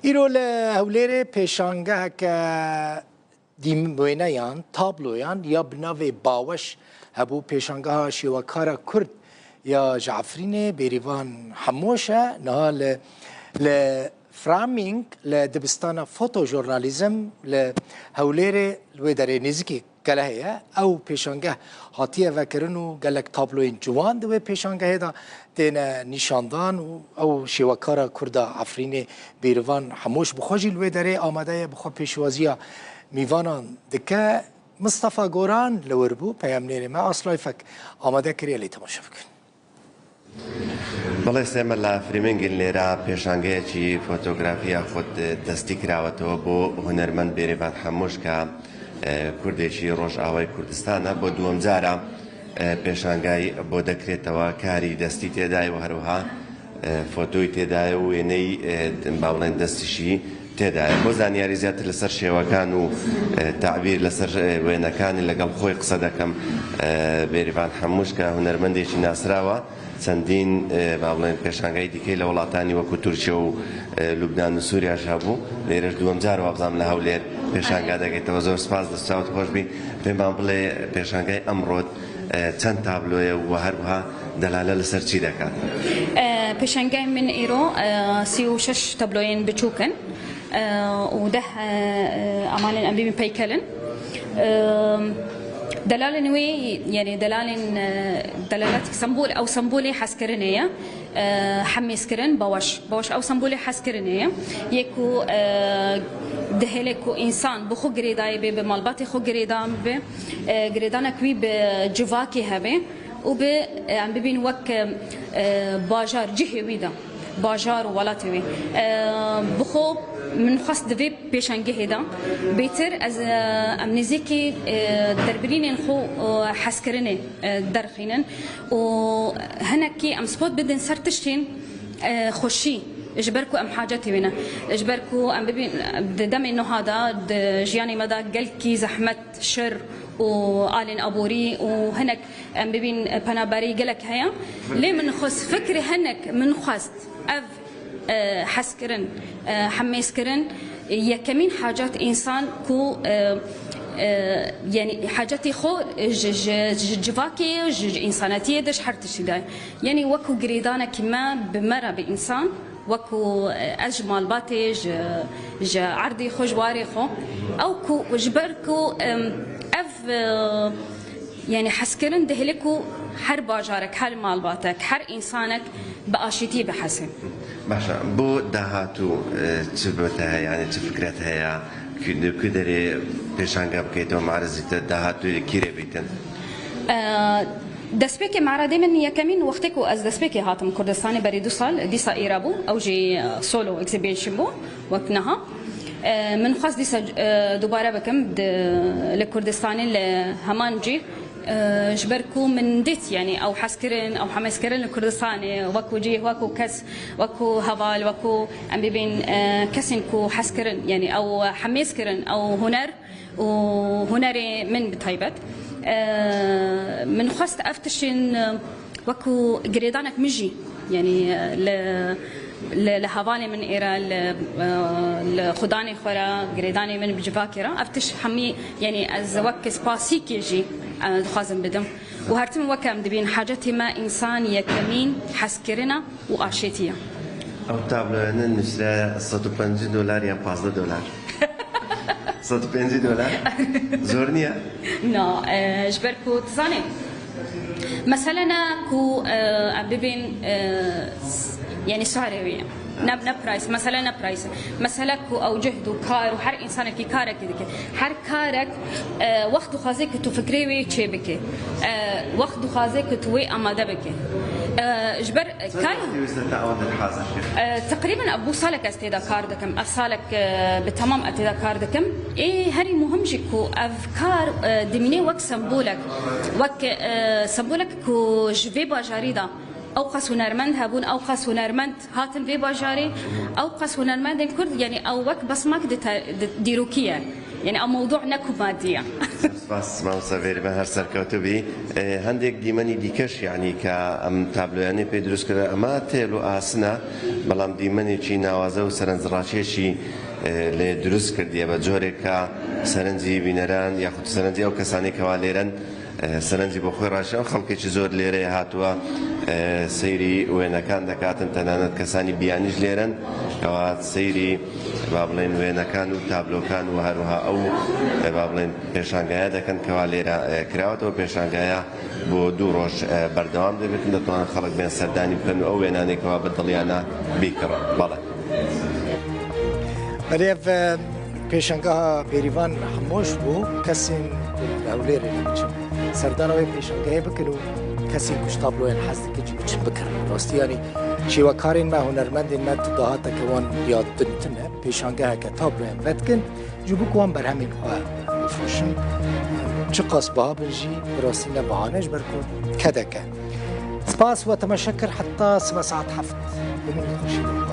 ایرو هولیر پیشانگه که دیموینه یان تابلو یان یا بناوی باوش هبو پیشانگه ها شیوکارا کرد یا جعفرین بیریوان حموشه نها لفرامینگ لدبستان فوتو جورنالیزم لهولیر الویداری نزیکی گله او پیشانگه هاتیه وکرنو گلک تابلوین جوان دوی پیشانگه دا دین نشاندان او شیوکارا کردا عفرین بیروان حموش بخوجی الویداری آماده بخو پیشوازی میوانان دکه مصطفى گوران لوربو پیامنیر ما اصلای فک آماده کریه لی تماشا بکن. بەڵێ سێمە لە فریمنگل لێرە پێشانگەیەکی فۆتۆگرافیا خۆت دەستی کراوەتەوە بۆ هونەرمەند بێریڤان حەمووش کە کوردێکی ڕۆژئاوای کوردستانە بۆ دووەم جارە پێشانگای بۆ دەکرێتەوە کاری دەستی تێدایە و هەروەها فۆتۆی تێدایە و وێنەی باڵێن دەستیشی تێدایە بۆ زانیاری زیاتر لەسەر شێوەکان و تعبیر لەسەر وێنەکانی لەگەڵ خۆی قسە دەکەم بێریڤان حەمووش کە هونەرمەندێکی ناسراوە چەندین باڵێن پێشانگای دیکەی لە وڵاتانی وەکو تورکیا و لوبنان و سووریاش هەبوو لێرەش دووەم جار وابزانام لە هەولێر پێشانگا دەگەیتەوە زۆر سپاس دەستچاوت خۆشبی پێمان بڵێ پێشانگای ئەمڕۆت چەند تابلۆیە و هەروەها دەلالە لەسەر چی دەکات پێشانگای من ئێرۆ 36 تابلۆیان بچووکن وده ئەمانن ئەم ببین پەیکەلن دلالة نوي يعني دلالات سمبول أو سمبولي حسكرنية حميسكرن باوش أو سمبولي حسكرنية يكو دهلكو إنسان بخو جريداي بمالباتي خو جريدان جريدانا كوي بجواكي هبه وب عم ببين وك باجار جهوي ده باجار ولاتوي بخو من خاص دفي بيشانجي هيدا بيتر از امنيزيكي دربرين خو حسكرني درخينن وهنكي ام سبوت بدن سرتشتين خوشي اجبركو ام حاجتي بنا اجبركو ام ببين دم انه هذا جياني مدى قلكي زحمه شر وآلين أبوري وهنك ام ببين بنابري قلك هيا ليه من خص فكري هنك من خص اف حسكرن حميسكرن يا كمين حاجات إنسان كو يعني حاجاتي خو جواكي إنساناتية دش حرتش ده يعني وكو قريدانا كما بمرة بإنسان وكو أجمل باتي عرضي خو جواري خو أو كو جبركو أف يعني حسكرن دهلكو هر باجارك هر مالباتك هر إنسانك بأشيتي بحسن باشا بو دهاتو تبتها يعني تفكرتها يا كدري بيشانغا بكيتو معرزت دهاتو كيري بيتن دسبيكي معرضي من يكمين وقتكو از دسبيكي هاتم كردستاني بري 2 سال ديسا ايرابو او جي سولو اكزيبيشن بو وقتناها من خاص ديسا دوباره بكم لكردستاني لهمان جي جبركو من ديت يعني او حسكرن او حمسكرن الكردستاني وكو جي وكو كس وكو هفال وكو ام بين كسنكو حسكرن يعني او حمسكرن او هنر وهنري من بتايبت من خاص افتشن وكو قريدانك مجي يعني لهوالي من إيرا لخداني خورا قريداني من بجفاكرة أفتش حمي يعني الزوك سباسيك يجي خازم بدم وهرتم وكم دبين حاجتي ما إنسان يكمين حسكرنا وآشيتيا أو تابلو نشرا $150 يا $5 $150 زورنيا لا جبركو تزاني مثلا كو ببين يعني سعري نب برايس مثلا برايس مثلا كو او جهد وكار وحر انسان كي كارك كده حر كارك وقت خازك تو فكري تشي بك وقت خازك تو اماده بك جبر كاي تقريبا ابو سالك استيدا كاردكم افسالك بتمام اتيدا كاردكم ايه هري مهم جكو افكار دميني وك سمبولك وك سمبولك كو جفي باجاريدا أوقس هنرمند هبون أوقس هنرمند هاتن في باجاري أوقس هنرمند كرد يعني أو وك بصمك ديروكية يعني او موضوع نكو ماديه. سپاس مامۆستا بێریبان هەر سەرکەوتوبی هەندێک دیمەنی دیکەش یعنی کە ئەم تابلۆیانەی پێی دروست کرد ئەمە تێل و ئاسنە بەڵام دیمەنێکی ناوازە و سەرنجڕاکێشی لێ دروست کردیە بە جۆرێک کە سەرنجی بینەران یاخود سەرنجی ئەو کەسانی کەوا لێرەن سەرنجی بۆ خۆی ڕاشە خەڵکێکی زۆر لێرە هاتووە سەیری وێنەکان دەکاتن تەنانەت کەسانی بیانیش لێرن ئەوە سەیری با بڵێن وێنەکان و تابلۆکان و هەروها ئەو با بڵێن پێشانگایە دەکەن کەوا لێرە کراوەتەوە پێشانگایە بۆ 2 ڕۆژ بەردەوام دەبێتن دەتوانن خەڵک بێن سەردانی بکەن و ئەو وێنانێکەوە بە دڵیانە بیکڕن. بەڵێ بەرێڤ پێشەنگەها بێریڤان هەمۆش بوو کەسین هەولێرێ بچن سەردانەوەی پێشەنگەیە بکەن و کەسی تابلۆیان حەز دەکەی بچن بکڕن ڕاستیانی شێوەکارین مە هونەرمەندین مە داهاتەکەوان یادتنە پێشانگەهەکە تابلۆیان ڤەتکن جوو بکوان بەرهەمین خوا بفرۆشن چ قاس بها بنجی براستی نەبەهانەش بەرکۆ کە دەکە سپاس و تەمەشەکر حتا 7 ساعت 7 بمینی خۆشی